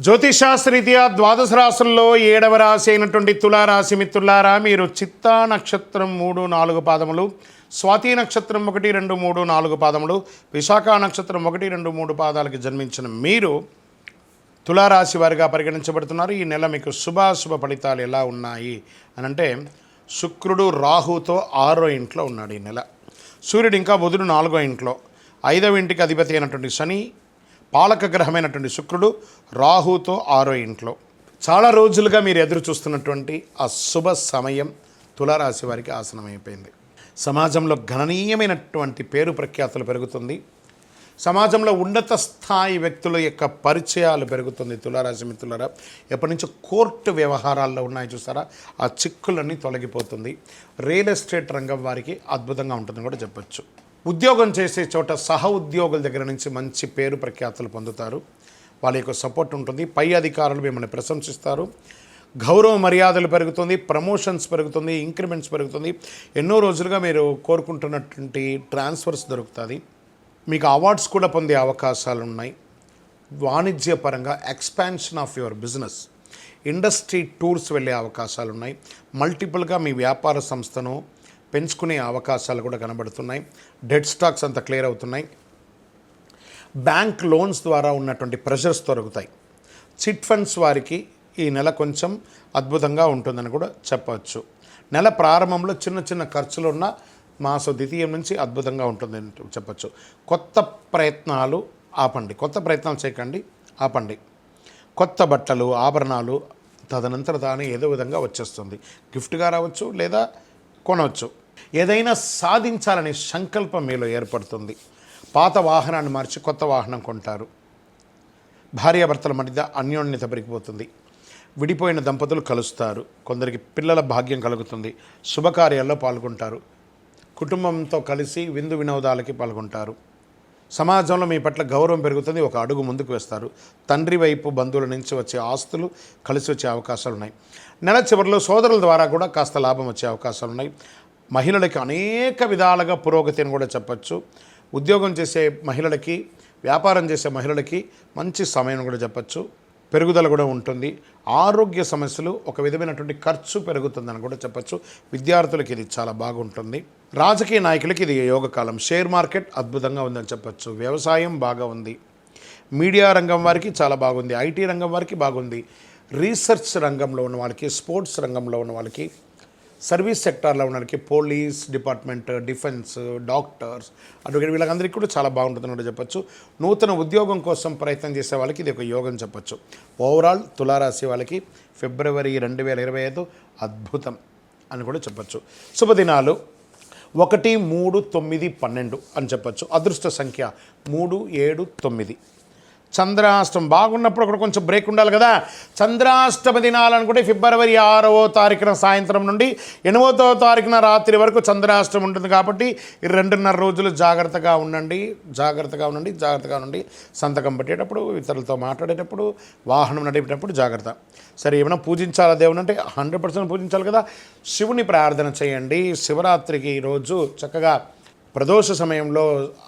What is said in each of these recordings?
జ్యోతిషాస్త్రరీత్యా ద్వాదశ రాశుల్లో 7వ రాశి అయినటువంటి తులారాశి మిత్రులారా, మీరు చిత్తా నక్షత్రం 3, 4 పాదములు, స్వాతి నక్షత్రం 1, 2, 3, 4 పాదములు, విశాఖ నక్షత్రం 1, 2, 3 పాదాలకి జన్మించిన మీరు తులారాశి వారిగా పరిగణించబడుతున్నారు. ఈ నెల మీకు శుభాశుభ ఫలితాలు ఎలా ఉన్నాయి అని అంటే, శుక్రుడు రాహుతో 6వ ఇంట్లో ఉన్నాడు. ఈ నెల సూర్యుడు ఇంకా బుధుడు 4వ ఇంట్లో, 5వ ఇంటికి అధిపతి అయినటువంటి శని, పాలక గ్రహమైనటువంటి శుక్రుడు రాహుతో 6వ ఇంట్లో. చాలా రోజులుగా మీరు ఎదురు చూస్తున్నటువంటి ఆ శుభ సమయం తులారాశి వారికి ఆసనమైపోయింది. సమాజంలో గణనీయమైనటువంటి పేరు ప్రఖ్యాతులు పెరుగుతుంది. సమాజంలో ఉన్నత స్థాయి వ్యక్తుల యొక్క పరిచయాలు పెరుగుతుంది. తులారాశి మిత్రులారా, ఎప్పటి నుంచో కోర్టు వ్యవహారాల్లో ఉన్నాయి చూసారా, ఆ చిక్కులన్నీ తొలగిపోతుంది. రియల్ ఎస్టేట్ రంగం వారికి అద్భుతంగా ఉంటుందని కూడా చెప్పచ్చు. ఉద్యోగం చేసే చోట సహ ఉద్యోగుల దగ్గర నుంచి మంచి పేరు ప్రఖ్యాతులు పొందుతారు. వాళ్ళ యొక్క సపోర్ట్ ఉంటుంది. పై అధికారులు మిమ్మల్ని ప్రశంసిస్తారు. గౌరవ మర్యాదలు పెరుగుతుంది, ప్రమోషన్స్ పెరుగుతుంది, ఇంక్రిమెంట్స్ పెరుగుతుంది. ఎన్నో రోజులుగా మీరు కోరుకుంటున్నటువంటి ట్రాన్స్ఫర్స్ దొరుకుతుంది. మీకు అవార్డ్స్ కూడా పొందే అవకాశాలు ఉన్నాయి. వాణిజ్యపరంగా expansion of your business, industry tours వెళ్ళే అవకాశాలు ఉన్నాయి. మల్టిపుల్గా మీ వ్యాపార సంస్థను పెంచుకునే అవకాశాలు కూడా కనబడుతున్నాయి. డెడ్ స్టాక్స్ అంతా క్లియర్ అవుతున్నాయి. బ్యాంక్ లోన్స్ ద్వారా ఉన్నటువంటి ప్రెషర్స్ తొలగుతాయి. చిట్ ఫండ్స్ వారికి ఈ నెల కొంచెం అద్భుతంగా ఉంటుందని కూడా చెప్పవచ్చు. నెల ప్రారంభంలో చిన్న చిన్న ఖర్చులు ఉన్న మాస ద్వితీయం నుంచి అద్భుతంగా ఉంటుందని చెప్పచ్చు. కొత్త ప్రయత్నాలు ఆపండి, కొత్త ప్రయత్నాలు చేయకండి, ఆపండి. కొత్త బట్టలు, ఆభరణాలు తదనంతర తానే ఏదో విధంగా వచ్చేస్తుంది. గిఫ్ట్గా రావచ్చు లేదా కొనవచ్చు. ఏదైనా సాధించాలనే సంకల్పం మీలో ఏర్పడుతుంది. పాత వాహనాన్ని మార్చి కొత్త వాహనం కొంటారు. భార్యాభర్తల మధ్య అన్యోన్యత పెరిగిపోతుంది. విడిపోయిన దంపతులు కలుస్తారు. కొందరికి పిల్లల భాగ్యం కలుగుతుంది. శుభకార్యాల్లో పాల్గొంటారు. కుటుంబంతో కలిసి విందు వినోదాలకి పాల్గొంటారు. సమాజంలో మీ పట్ల గౌరవం పెరుగుతుంది. ఒక అడుగు ముందుకు వేస్తారు. తండ్రి వైపు బంధువుల నుంచి వచ్చే ఆస్తులు కలిసి వచ్చే అవకాశాలు ఉన్నాయి. నెల చివరిలో సోదరుల ద్వారా కూడా కాస్త లాభం వచ్చే అవకాశాలు ఉన్నాయి. మహిళలకి అనేక విధాలుగా పురోగతి అని కూడా చెప్పచ్చు. ఉద్యోగం చేసే మహిళలకి, వ్యాపారం చేసే మహిళలకి మంచి సమయం కూడా చెప్పచ్చు. పెరుగుదల కూడా ఉంటుంది. ఆరోగ్య సమస్యలు, ఒక విధమైనటువంటి ఖర్చు పెరుగుతుందని కూడా చెప్పచ్చు. విద్యార్థులకి ఇది చాలా బాగుంటుంది. రాజకీయ నాయకులకి ఇది యోగకాలం. షేర్ మార్కెట్ అద్భుతంగా ఉందని చెప్పచ్చు. వ్యవసాయం బాగా ఉంది. మీడియా రంగం వారికి చాలా బాగుంది. ఐటీ రంగం వారికి బాగుంది. రీసెర్చ్ రంగంలో ఉన్న వాళ్ళకి, స్పోర్ట్స్ రంగంలో ఉన్న వాళ్ళకి, సర్వీస్ సెక్టార్లో ఉన్న వాళ్ళకి, పోలీస్ డిపార్ట్మెంట్, డిఫెన్స్, డాక్టర్స్, అటువంటి వీళ్ళందరికీ కూడా చాలా బాగుంటుందని కూడా చెప్పచ్చు. నూతన ఉద్యోగం కోసం ప్రయత్నం చేసే వాళ్ళకి ఇది ఒక యోగం చెప్పచ్చు. ఓవరాల్ తులారాశి వాళ్ళకి ఫిబ్రవరి 2025 అద్భుతం అని కూడా చెప్పచ్చు. శుభదినాలు 1, 3, 9, 12 అని చెప్పచ్చు. అదృష్ట సంఖ్య 3, 7, 9. చంద్రాష్టమం బాగున్నప్పుడు అక్కడ కొంచెం బ్రేక్ ఉండాలి కదా. చంద్రాష్టమ దినాలు అనుకుంటే ఫిబ్రవరి 6వ తారీఖున సాయంత్రం నుండి 8వ తారీఖున రాత్రి వరకు చంద్రాష్టమం ఉంటుంది. కాబట్టి ఈ 2.5 రోజులు జాగ్రత్తగా ఉండండి. సంతకం పెట్టేటప్పుడు, ఇతరులతో మాట్లాడేటప్పుడు, వాహనం నడిపేటప్పుడు జాగ్రత్త. సరే, ఏమైనా పూజించాలా దేవుని అంటే 100% పూజించాలి కదా. శివుని ప్రార్థన చేయండి. శివరాత్రికి ఈరోజు చక్కగా ప్రదోష సమయంలో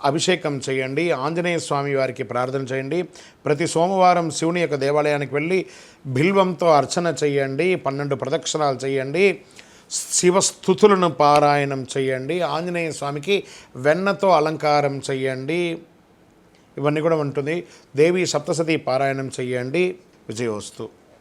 అభిషేకం చేయండి. ఆంజనేయ స్వామి వారికి ప్రార్థన చేయండి. ప్రతి సోమవారం శివుని యొక్క దేవాలయానికి వెళ్ళి బిల్వంతో అర్చన చేయండి. 12 ప్రదక్షిణాలు చేయండి. శివస్థుతులను పారాయణం చేయండి. ఆంజనేయ స్వామికి వెన్నతో అలంకారం చేయండి. ఇవన్నీ కూడా ఉంటుంది. దేవి సప్తసతి పారాయణం చేయండి. విజయోస్తు.